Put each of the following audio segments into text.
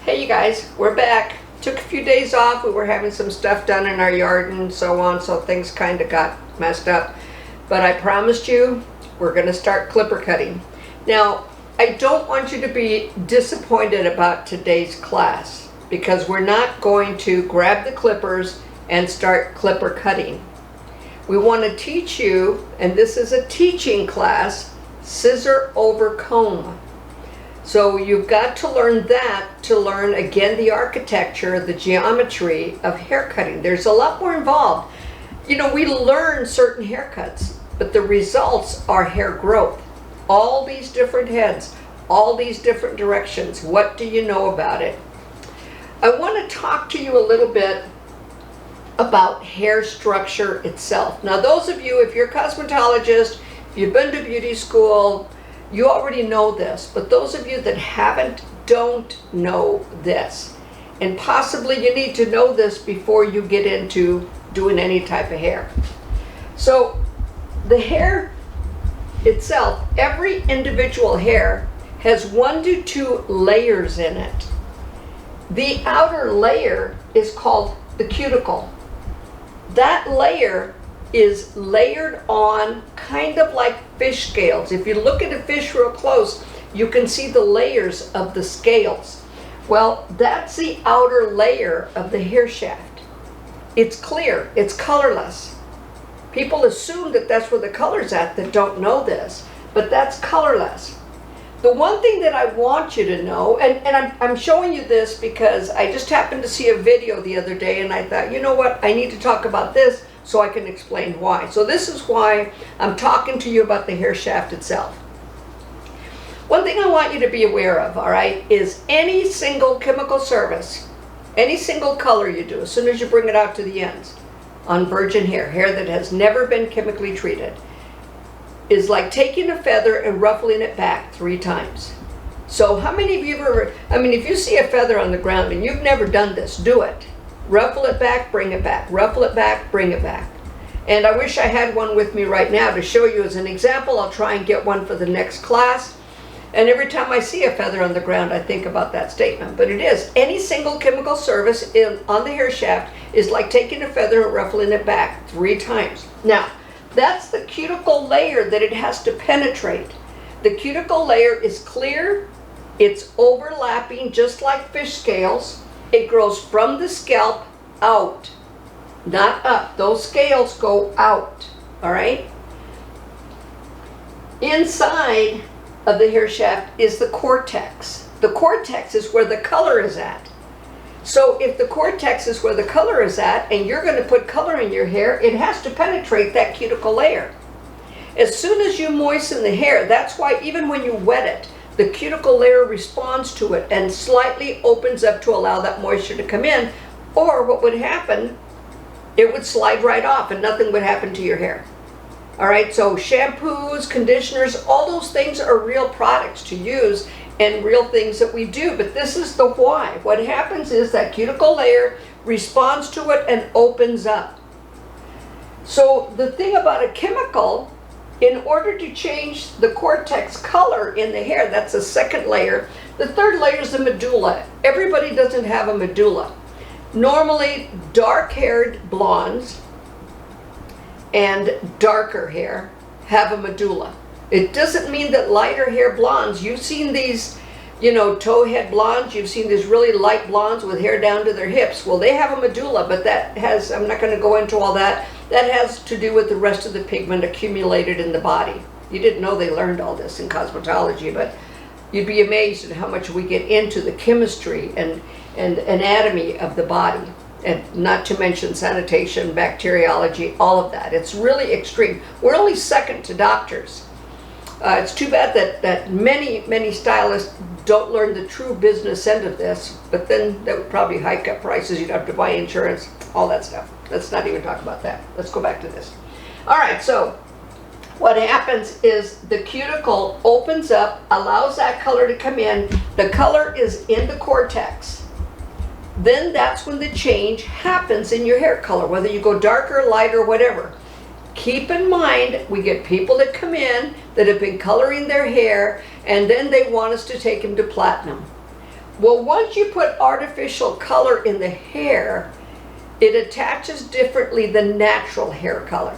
Hey you guys, we're back. Took a few days off. We were having some stuff done in our yard and so on, so things kind of got messed up. But I promised you, we're going to start clipper cutting. Now, I don't want you to be disappointed about today's class because we're not going to grab the clippers and start clipper cutting. We want to teach you, and this is a teaching class, scissor over comb. So you've got to learn that to learn, again, the architecture, the geometry of hair cutting. There's a lot more involved. You know, we learn certain haircuts, but the results are hair growth. All these different heads, all these different directions. What do you know about it? I want to talk to you a little bit about hair structure itself. Now, those of you, if you're a cosmetologist, if you've been to beauty school, you already know this, but those of you that haven't, don't know this. And possibly you need to know this before you get into doing any type of hair. So the hair itself, every individual hair has 1 to 2 layers in it. The outer layer is called the cuticle. That layer is layered on kind of like fish scales. If you look at a fish real close, you can see the layers of the scales. Well, that's the outer layer of the hair shaft. It's clear, it's colorless. People assume that that's where the color's at that don't know this, but that's colorless. The one thing that I want you to know, and I'm showing you this because I just happened to see a video the other day and I thought, you know what, I need to talk about this so I can explain why. So this is why I'm talking to you about the hair shaft itself. One thing I want you to be aware of, all right, is any single chemical service, any single color you do, as soon as you bring it out to the ends, on virgin hair, hair that has never been chemically treated, is like taking a feather and ruffling it back 3 times. So how many of you have ever, if you see a feather on the ground and you've never done this, do it. Ruffle it back, bring it back. Ruffle it back, bring it back. And I wish I had one with me right now to show you as an example. I'll try and get one for the next class. And every time I see a feather on the ground, I think about that statement. But it is, any single chemical service on the hair shaft is like taking a feather and ruffling it back 3 times. Now, that's the cuticle layer that it has to penetrate. The cuticle layer is clear. It's overlapping just like fish scales. It grows from the scalp out, not up. Those scales go out, all right? Inside of the hair shaft is the cortex. The cortex is where the color is at. So if the cortex is where the color is at and you're going to put color in your hair, it has to penetrate that cuticle layer. As soon as you moisten the hair, that's why even when you wet it, the cuticle layer responds to it and slightly opens up to allow that moisture to come in. Or what would happen, it would slide right off and nothing would happen to your hair. All right, so shampoos, conditioners, all those things are real products to use and real things that we do, but this is the why. What happens is that cuticle layer responds to it and opens up. So the thing about a chemical, in order to change the cortex color in the hair, that's the second layer. The third layer is the medulla. Everybody doesn't have a medulla. Normally, dark-haired blondes and darker hair have a medulla. It doesn't mean that lighter hair blondes, you've seen these, towhead blondes, you've seen these really light blondes with hair down to their hips. Well, they have a medulla, but that has, I'm not going to go into all that. That has to do with the rest of the pigment accumulated in the body. You didn't know they learned all this in cosmetology, but you'd be amazed at how much we get into the chemistry and anatomy of the body. And not to mention sanitation, bacteriology, all of that. It's really extreme. We're only second to doctors. It's too bad that many stylists don't learn the true business end of this, but then that would probably hike up prices. You'd have to buy insurance, all that stuff. Let's not even talk about that. Let's go back to this. All right, so what happens is the cuticle opens up, allows that color to come in. The color is in the cortex. Then that's when the change happens in your hair color, whether you go darker, lighter, whatever. Keep in mind, we get people that come in that have been coloring their hair and then they want us to take them to platinum. Well, once you put artificial color in the hair, it attaches differently than natural hair color.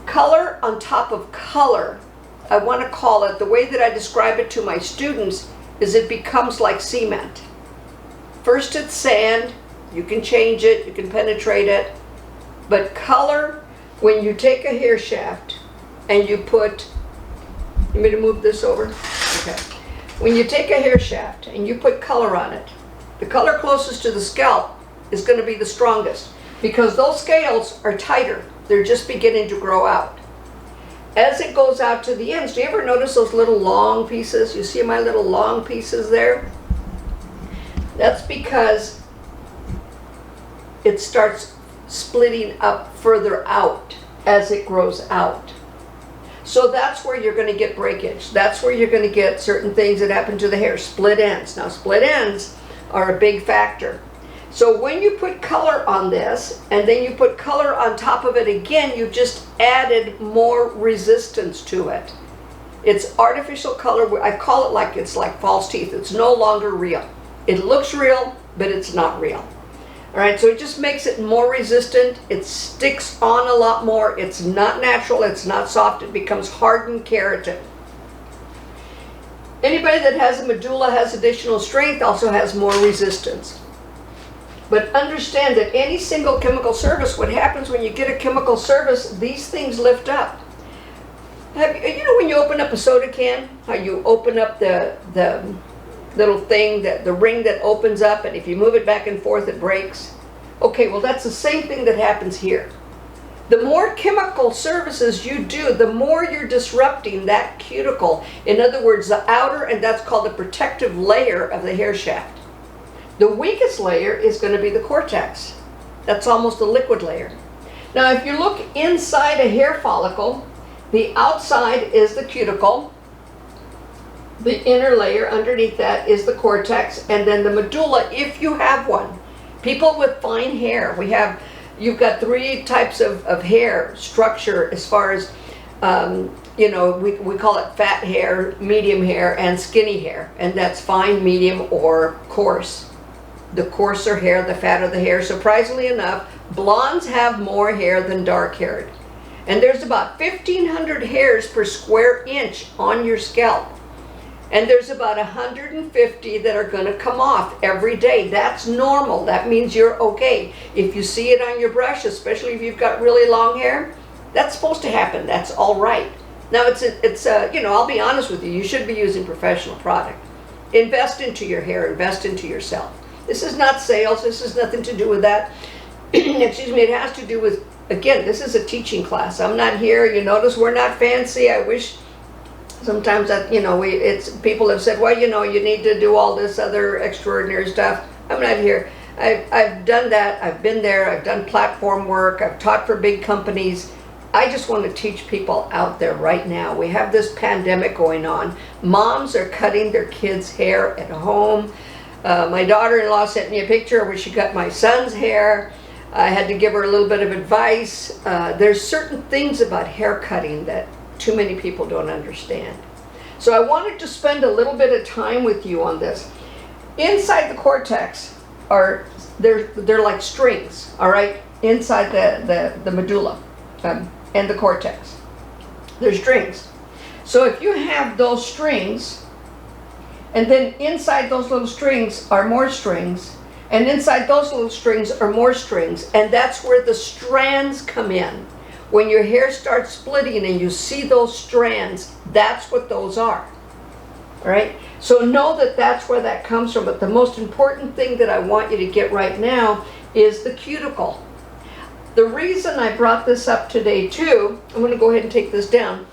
Color on top of color, I want to call it, the way that I describe it to my students is it becomes like cement. First it's sand, you can change it, you can penetrate it, but color, when you take a hair shaft and you put, you want me to move this over? Okay. When you take a hair shaft and you put color on it, the color closest to the scalp is going to be the strongest because those scales are tighter. They're just beginning to grow out. As it goes out to the ends, do you ever notice those little long pieces? You see my little long pieces there? That's because it starts splitting up further out as it grows out. So that's where you're going to get breakage. That's where you're going to get certain things that happen to the hair, split ends. Now, split ends are a big factor. So when you put color on this, and then you put color on top of it again, you've just added more resistance to it. It's artificial color. I call it like it's like false teeth. It's no longer real. It looks real, but it's not real. All right, so it just makes it more resistant. It sticks on a lot more. It's not natural. It's not soft. It becomes hardened keratin. Anybody that has a medulla has additional strength, also has more resistance. But understand that any single chemical service, what happens when you get a chemical service, these things lift up. You know when you open up a soda can, how you open up the little thing, the ring that opens up, and if you move it back and forth, it breaks? Okay, well that's the same thing that happens here. The more chemical services you do, the more you're disrupting that cuticle. In other words, the outer, and that's called the protective layer of the hair shaft. The weakest layer is going to be the cortex. That's almost a liquid layer. Now, if you look inside a hair follicle, the outside is the cuticle. The inner layer underneath that is the cortex, and then the medulla, if you have one. People with fine hair, you've got three types of hair structure as far as, we call it fat hair, medium hair, and skinny hair, and that's fine, medium, or coarse. The coarser hair, the fatter the hair. Surprisingly enough, blondes have more hair than dark-haired. And there's about 1,500 hairs per square inch on your scalp. And there's about 150 that are going to come off every day. That's normal. That means you're okay. If you see it on your brush, especially if you've got really long hair, that's supposed to happen. That's all right. Now, I'll be honest with you. You should be using professional product. Invest into your hair. Invest into yourself. This is not sales. This has nothing to do with that. Excuse me. It has to do with, again, this is a teaching class. I'm not here. You notice we're not fancy. I wish sometimes that, people have said, well, you need to do all this other extraordinary stuff. I'm not here. I've done that. I've been there. I've done platform work. I've taught for big companies. I just want to teach people out there right now. We have this pandemic going on. Moms are cutting their kids' hair at home. My daughter-in-law sent me a picture where she cut my son's hair. I had to give her a little bit of advice. There's certain things about hair cutting that too many people don't understand. So I wanted to spend a little bit of time with you on this. Inside the cortex they're like strings, all right? Inside the medulla and the cortex. There's strings. So if you have those strings, and then inside those little strings are more strings, and inside those little strings are more strings, and that's where the strands come in. When your hair starts splitting and you see those strands, that's what those are. All right? So know that that's where that comes from. But the most important thing that I want you to get right now is the cuticle. The reason I brought this up today too, I'm going to go ahead and take this down,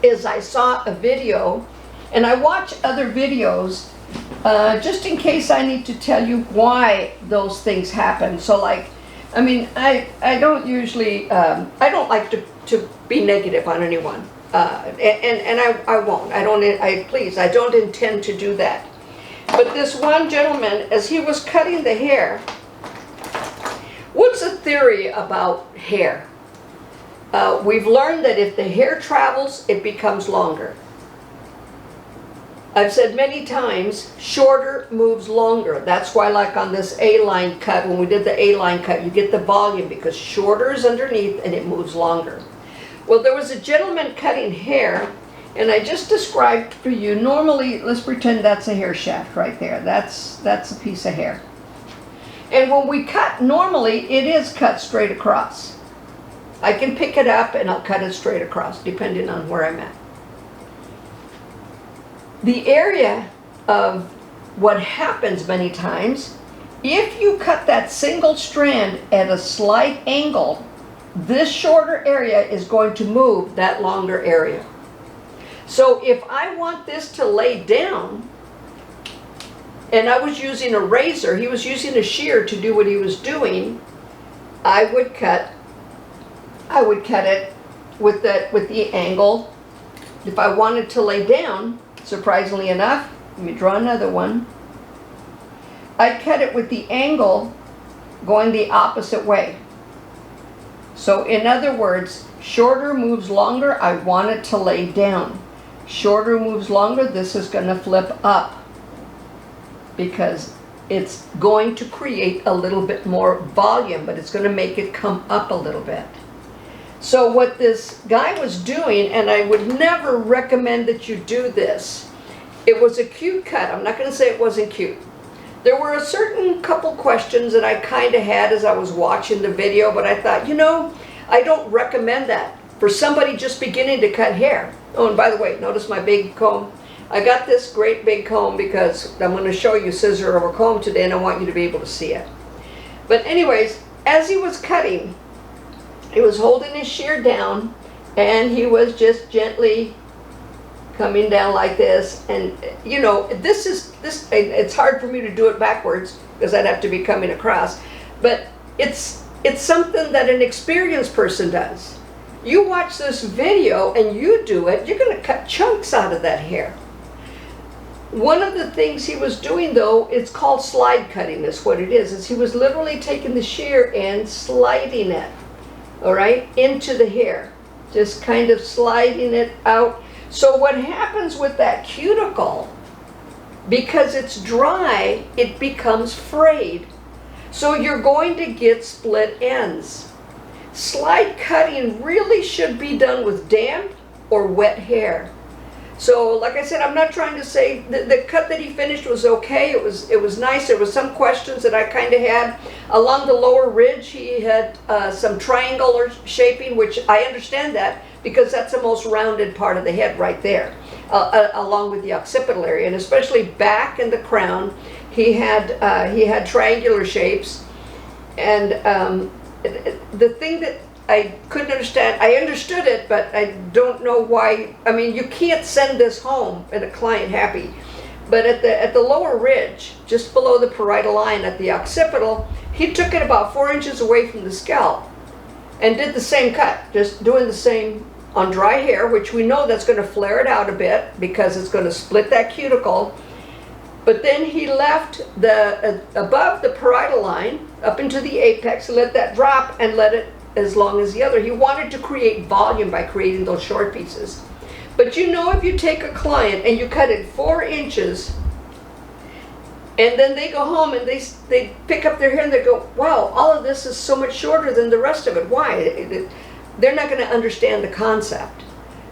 is I saw a video, and I watch other videos just in case I need to tell you why those things happen. So I don't usually, I don't like to be negative on anyone. And I won't. I don't intend to do that. But this one gentleman, as he was cutting the hair, what's the theory about hair? We've learned that if the hair travels, it becomes longer. I've said many times, shorter moves longer. That's why, like on this A-line cut, when we did the A-line cut, you get the volume because shorter is underneath and it moves longer. Well, there was a gentleman cutting hair, and I just described for you, normally, let's pretend that's a hair shaft right there. That's a piece of hair. And when we cut, normally it is cut straight across. I can pick it up and I'll cut it straight across, depending on where I'm at. The area of what happens many times, if you cut that single strand at a slight angle, this shorter area is going to move that longer area. So if I want this to lay down, and I was using a razor, he was using a shear to do what he was doing, I would cut it with the angle. If I wanted to lay down, surprisingly enough, let me draw another one. I cut it with the angle going the opposite way. So in other words, shorter moves longer, I want it to lay down. Shorter moves longer, this is going to flip up because it's going to create a little bit more volume, but it's going to make it come up a little bit. So what this guy was doing, and I would never recommend that you do this, it was a cute cut. I'm not going to say it wasn't cute. There were a certain couple questions that I kind of had as I was watching the video, but I thought, you know, I don't recommend that for somebody just beginning to cut hair. Oh, and by the way, notice my big comb. I got this great big comb because I'm going to show you scissor over comb today, and I want you to be able to see it. But anyways, as he was cutting, he was holding his shear down, and he was just gently coming down like this. And you know, it's hard for me to do it backwards because I'd have to be coming across, but it's something that an experienced person does. You watch this video and you do it, you're going to cut chunks out of that hair. One of the things he was doing, though, it's called slide cutting, is what it is he was literally taking the shear and sliding it, all right, into the hair, just kind of sliding it out. So what happens with that cuticle, because it's dry, it becomes frayed. So you're going to get split ends. Slide cutting really should be done with damp or wet hair. So like I said, I'm not trying to say the cut that he finished was okay. It was nice. There was some questions that I kind of had. Along the lower ridge, he had some triangular shaping, which I understand that because that's the most rounded part of the head right there, along with the occipital area, and especially back in the crown, he had triangular shapes. And the thing that I couldn't understand, I understood it, but I don't know why. I mean, you can't send this home and a client happy. But at the lower ridge, just below the parietal line at the occipital, he took it about 4 inches away from the scalp and did the same cut, just doing the same on dry hair, which we know that's going to flare it out a bit because it's going to split that cuticle. But then he left above the parietal line up into the apex, let that drop and let it as long as the other. He wanted to create volume by creating those short pieces. But you know, if you take a client and you cut it 4 inches, and then they go home and they pick up their hair and they go, wow, all of this is so much shorter than the rest of it. Why? They're not going to understand the concept.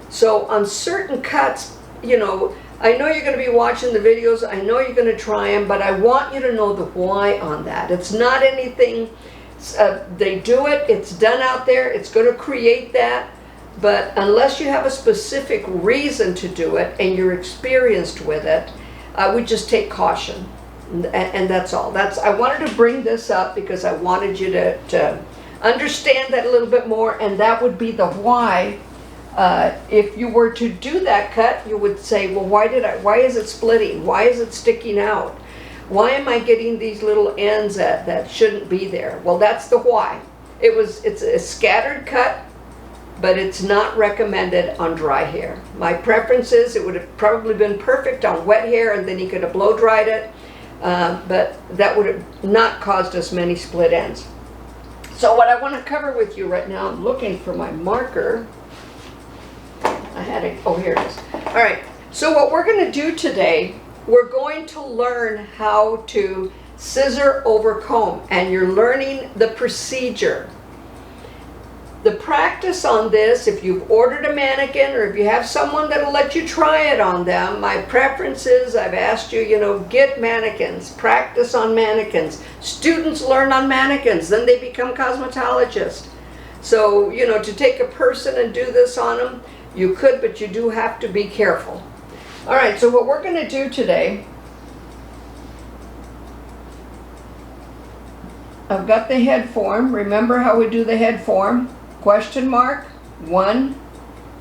So on certain cuts, you know, I know you're going to be watching the videos, I know you're going to try them, but I want you to know the why on that. It's not anything, they do it, it's done out there, it's going to create that, but unless you have a specific reason to do it and you're experienced with it, I would just take caution. And that's all. I wanted to bring this up because I wanted you to understand that a little bit more, and that would be the why. If you were to do that cut, you would say, well, why is it splitting? Why is it sticking out? Why am I getting these little ends that shouldn't be there? Well, that's the why. It's a scattered cut, but it's not recommended on dry hair. My preference is it would have probably been perfect on wet hair, and then he could have blow dried it, but that would have not caused us many split ends. So what I want to cover with you right now, I'm looking for my marker. I had it, oh, here it is. All right, So what we're going to do today, we're going to learn how to scissor over comb, and you're learning the procedure. The practice on this, if you've ordered a mannequin or if you have someone that'll let you try it on them, my preference is, I've asked you, get mannequins, practice on mannequins. Students learn on mannequins, then they become cosmetologists. So, to take a person and do this on them, you could, but you do have to be careful. All right, so what we're going to do today, I've got the head form. Remember how we do the head form? Question mark, 1,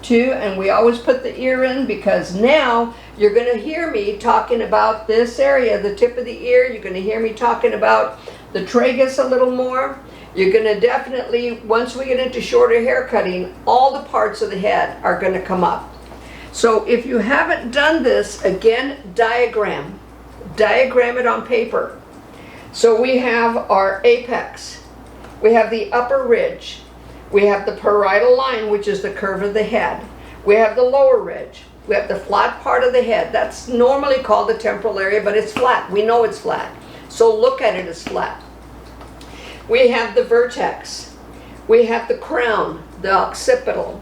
2, and we always put the ear in because now you're going to hear me talking about this area, the tip of the ear. You're going to hear me talking about the tragus a little more. You're going to definitely, once we get into shorter hair cutting, all the parts of the head are going to come up. So if you haven't done this, again, diagram it on paper. So we have our apex, we have the upper ridge, we have the parietal line, which is the curve of the head, we have the lower ridge, we have the flat part of the head. That's normally called the temporal area, but it's flat. We know it's flat, so look at it as flat. We have the vertex, we have the crown, the occipital,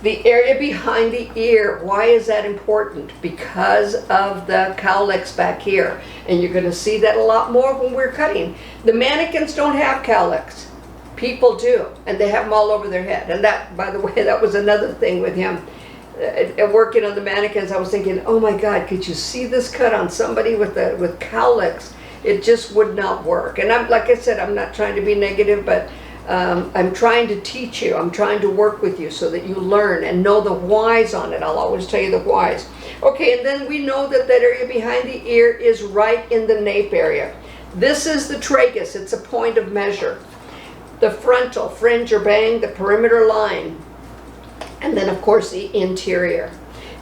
the area behind the ear. Why is that important? Because of the cowlicks back here. And you're going to see that a lot more when we're cutting. The mannequins don't have cowlicks. People do. And they have them all over their head. And that, by the way, that was another thing with him. Working on the mannequins, I was thinking, oh my God, could you see this cut on somebody with cowlicks? It just would not work. And like I said, I'm not trying to be negative, but I'm trying to teach you. I'm trying to work with you so that you learn and know the whys on it. I'll always tell you the whys. Okay, and then we know that area behind the ear is right in the nape area. This is the tragus. It's a point of measure. The frontal, fringe or bang, the perimeter line, and then of course the interior.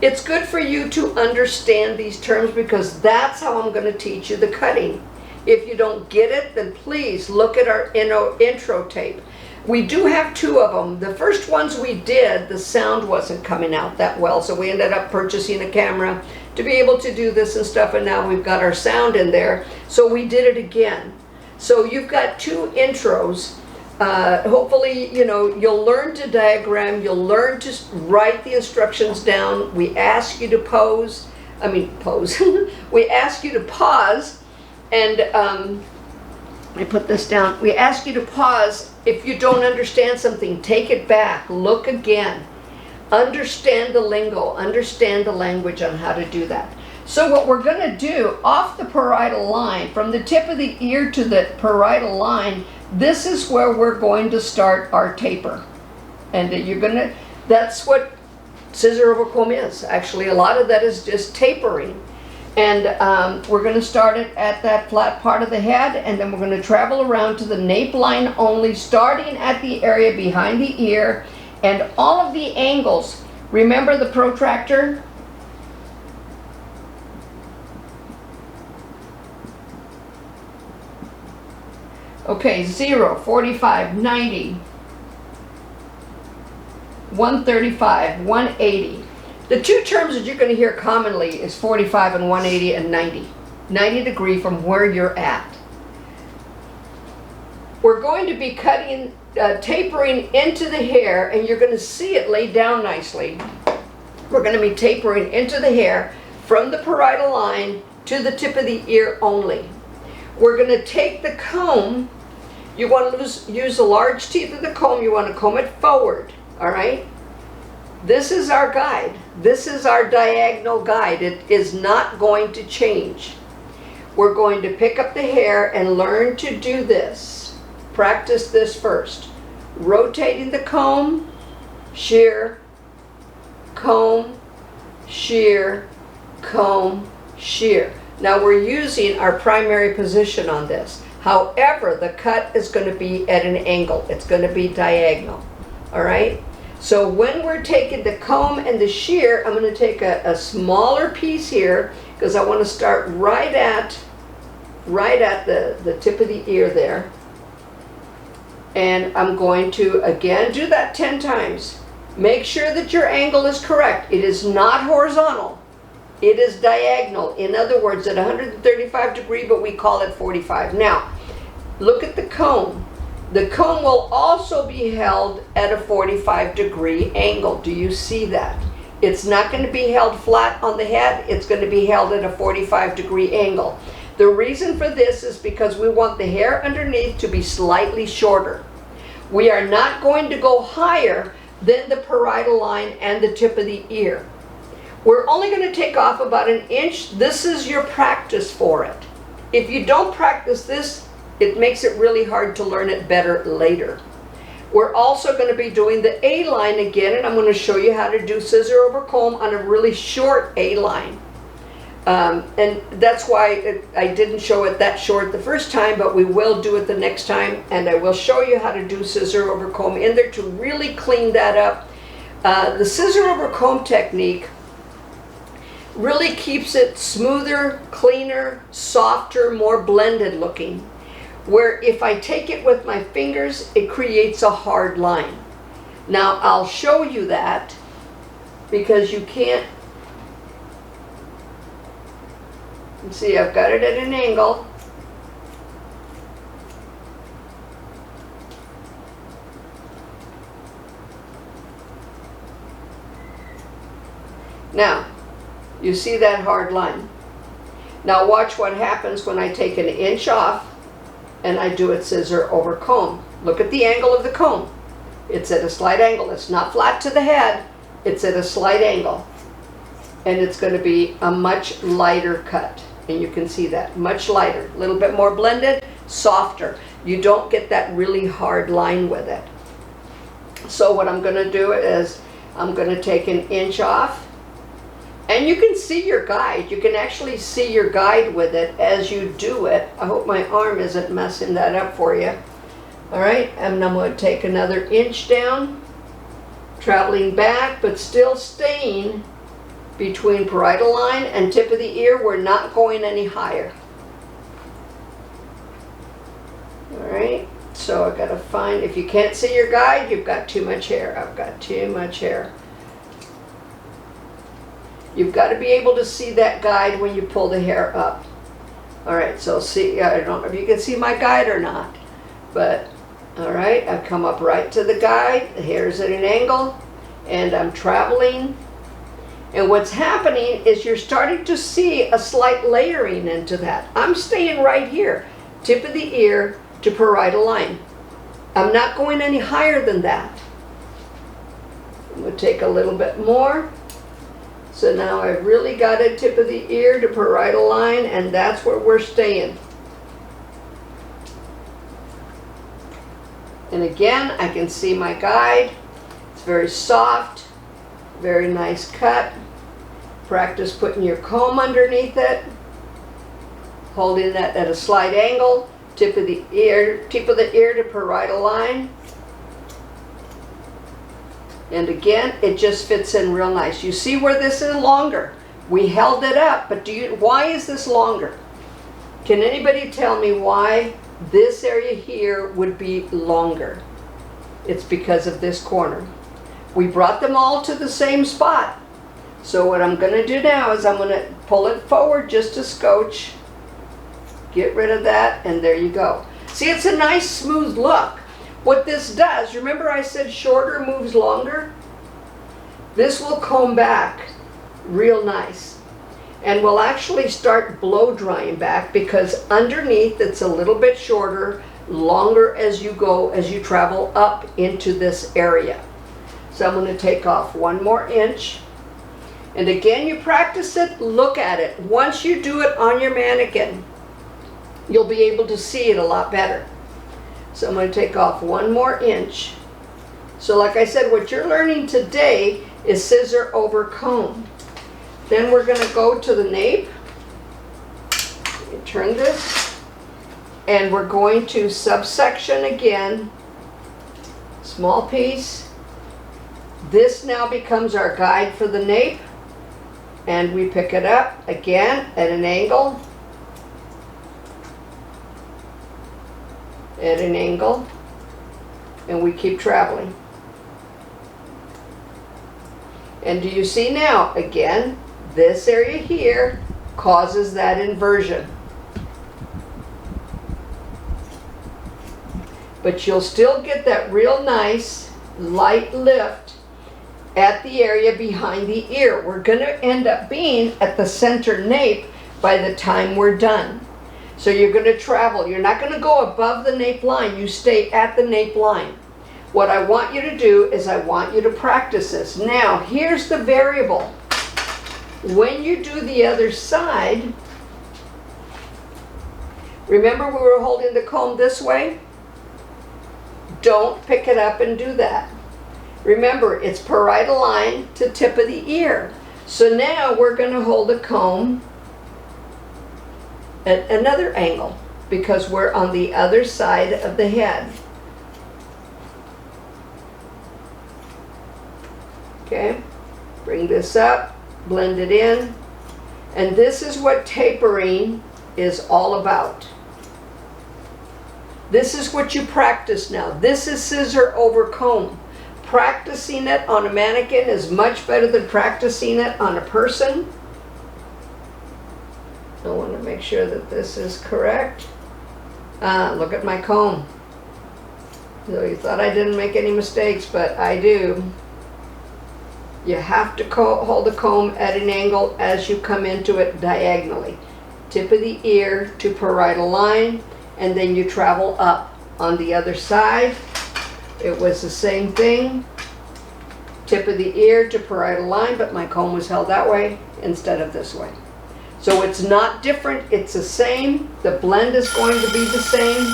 It's good for you to understand these terms because that's how I'm going to teach you the cutting. If you don't get it, then please look at our intro tape. We do have 2 of them. The first ones we did, the sound wasn't coming out that well, so we ended up purchasing a camera to be able to do this and stuff, and now we've got our sound in there, so we did it again. So you've got 2 intros. Hopefully, you'll learn to diagram, you'll learn to write the instructions down. We ask you to pose. We ask you to pause. And I put this down. We ask you to pause. If you don't understand something, take it back. Look again. Understand the lingo. Understand the language on how to do that. So what we're going to do, off the parietal line, from the tip of the ear to the parietal line, this is where we're going to start our taper. And that's what scissor over comb is. Actually, a lot of that is just tapering. And we're going to start it at that flat part of the head, and then we're going to travel around to the nape line only, starting at the area behind the ear, and all of the angles. Remember the protractor? Okay, 0, 45, 90, 135, 180. The 2 terms that you're going to hear commonly is 45 and 180 and 90. 90 degree from where you're at. We're going to be cutting, tapering into the hair, and you're going to see it laid down nicely. We're going to be tapering into the hair from the parietal line to the tip of the ear only. We're going to take the comb. You want to use the large teeth of the comb. You want to comb it forward, all right? This is our guide. This is our diagonal guide. It is not going to change. We're going to pick up the hair and learn to do this. Practice this first. Rotating the comb, shear, comb, shear, comb, shear. Now we're using our primary position on this. However, the cut is going to be at an angle. It's going to be diagonal. All right? So when we're taking the comb and the shear, I'm going to take a smaller piece here because I want to start right at the tip of the ear there. And I'm going to, again, do that 10 times. Make sure that your angle is correct. It is not horizontal. It is diagonal. In other words, at 135 degree, but we call it 45. Now, look at the comb. The comb will also be held at a 45 degree angle. Do you see that? It's not going to be held flat on the head. It's going to be held at a 45 degree angle. The reason for this is because we want the hair underneath to be slightly shorter. We are not going to go higher than the parietal line and the tip of the ear. We're only going to take off about an inch. This is your practice for it. If you don't practice this, it makes it really hard to learn it better later. We're also going to be doing the A line again, and I'm going to show you how to do scissor over comb on a really short A line. And that's why I didn't show it that short the first time, but we will do it the next time, and I will show you how to do scissor over comb in there to really clean that up. The scissor over comb technique really keeps it smoother, cleaner, softer, more blended looking. Where if I take it with my fingers, it creates a hard line. Now I'll show you that because you can't see, I've got it at an angle. Now, you see that hard line. Now watch what happens when I take an inch off and I do it scissor over comb. Look at the angle of the comb. It's at a slight angle. It's not flat to the head. It's at a slight angle. And it's going to be a much lighter cut. And you can see that. Much lighter. A little bit more blended, softer. You don't get that really hard line with it. So what I'm going to do is I'm going to take an inch off. And you can see your guide. You can actually see your guide with it as you do it. I hope my arm isn't messing that up for you. All right, and I'm going to take another inch down, traveling back, but still staying between parietal line and tip of the ear. We're not going any higher. All right, so I've got to find, if you can't see your guide, you've got too much hair. I've got too much hair. You've got to be able to see that guide when you pull the hair up. All right, so see, I don't know if you can see my guide or not, but all right, I come up right to the guide, the hair's at an angle, and I'm traveling. And what's happening is you're starting to see a slight layering into that. I'm staying right here, tip of the ear to parietal line. I'm not going any higher than that. I'm going to take a little bit more. So now I've really got a tip of the ear to parietal line, and that's where we're staying. And again, I can see my guide. It's very soft, very nice cut. Practice putting your comb underneath it, holding that at a slight angle, tip of the ear to parietal line. And again, it just fits in real nice. You see where this is longer. We held it up, but why is this longer? Can anybody tell me why this area here would be longer? It's because of this corner. We brought them all to the same spot. So what I'm going to do now is I'm going to pull it forward just a scotch. Get rid of that, and there you go. See, it's a nice smooth look. What this does, remember I said shorter moves longer? This will comb back real nice. And we'll actually start blow drying back because underneath it's a little bit shorter, longer as you go, as you travel up into this area. So I'm going to take off 1 more inch. And again, you practice it, look at it. Once you do it on your mannequin, you'll be able to see it a lot better. So I'm going to take off 1 more inch. So like I said, what you're learning today is scissor over comb. Then we're going to go to the nape. Let me turn this. And we're going to subsection again. Small piece. This now becomes our guide for the nape. And we pick it up again at an angle. At an angle, and we keep traveling. And do you see now, again, This area here causes that inversion. But you'll still get that real nice light lift at the area behind the ear. We're going to end up being at the center nape by the time we're done. So you're going to travel. You're not going to go above the nape line. You stay at the nape line. What I want you to do is I want you to practice this. Now, here's the variable. When you do the other side, remember we were holding the comb this way? Don't pick it up and do that. Remember, it's parietal line to tip of the ear. So now we're going to hold the comb at another angle because we're on the other side of the head. Okay, bring this up, blend it in, and this is what tapering is all about. This is what you practice now. This is scissor over comb. Practicing it on a mannequin is much better than practicing it on a person. I want to make sure that this is correct. Look at my comb. So you thought I didn't make any mistakes, but I do. You have to hold the comb at an angle as you come into it diagonally. Tip of the ear to parietal line, and then you travel up on the other side. It was the same thing. Tip of the ear to parietal line, but my comb was held that way instead of this way. So it's not different, it's the same. The blend is going to be the same.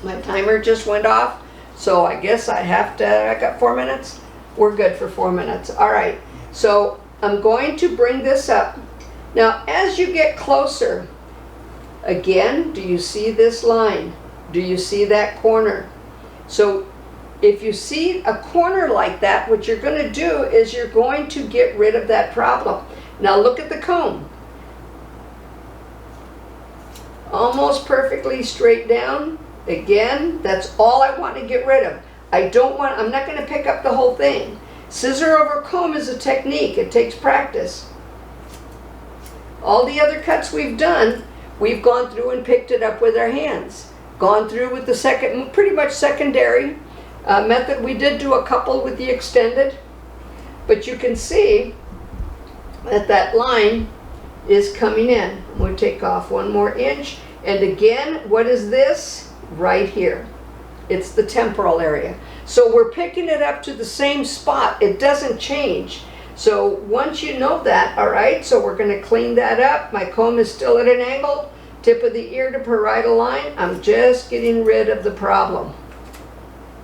My timer just went off, so I guess I got 4 minutes. We're good for 4 minutes. All right, so I'm going to bring this up. Now, as you get closer, again, do you see this line? Do you see that corner? So if you see a corner like that, what you're going to do is you're going to get rid of that problem. Now look at the comb. Almost perfectly straight down. Again, that's all I want to get rid of. I'm not going to pick up the whole thing. Scissor over comb is a technique. It takes practice. All the other cuts we've done, we've gone through and picked it up with our hands. Gone through with the second, pretty much secondary method. We did do a couple with the extended, but you can see that that line is coming in. I'm going to take off 1 more inch, and again, what is this? Right here. It's the temporal area. So we're picking it up to the same spot. It doesn't change. So once you know that, all right, so we're going to clean that up. My comb is still at an angle. Tip of the ear to parietal line. I'm just getting rid of the problem.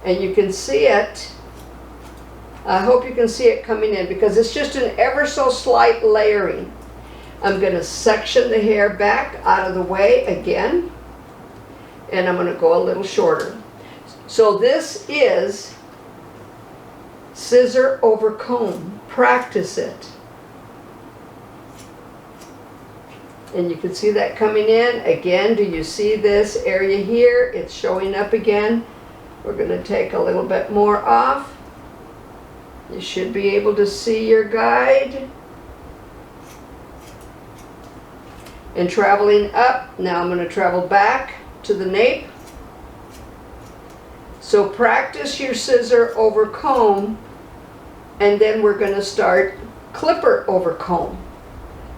And you can see it. I hope you can see it coming in because it's just an ever so slight layering. I'm going to section the hair back out of the way again. And I'm going to go a little shorter. So this is scissor over comb. Practice it. And you can see that coming in. Again, do you see this area here? It's showing up again. We're going to take a little bit more off. You should be able to see your guide. And traveling up, now I'm going to travel back to the nape. So practice your scissor over comb, and then we're going to start clipper over comb.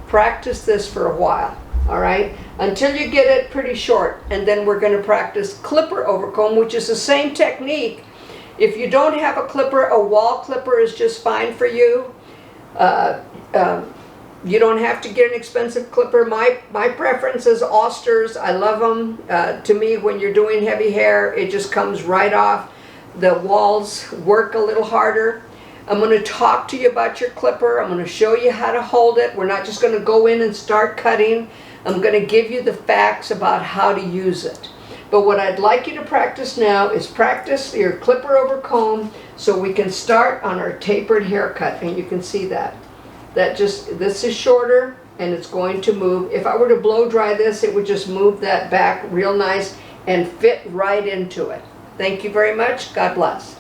Practice this for a while, all right, until you get it pretty short, and then we're going to practice clipper over comb, which is the same technique. If you don't have a clipper, a wall clipper is just fine for you. You don't have to get an expensive clipper. My preference is Austers. I love them. To me, when you're doing heavy hair, it just comes right off. The walls work a little harder. I'm going to talk to you about your clipper. I'm going to show you how to hold it. We're not just going to go in and start cutting. I'm going to give you the facts about how to use it. But what I'd like you to practice now is practice your clipper over comb so we can start on our tapered haircut. And you can see that. This is shorter and it's going to move. If I were to blow dry this, it would just move that back real nice and fit right into it. Thank you very much. God bless.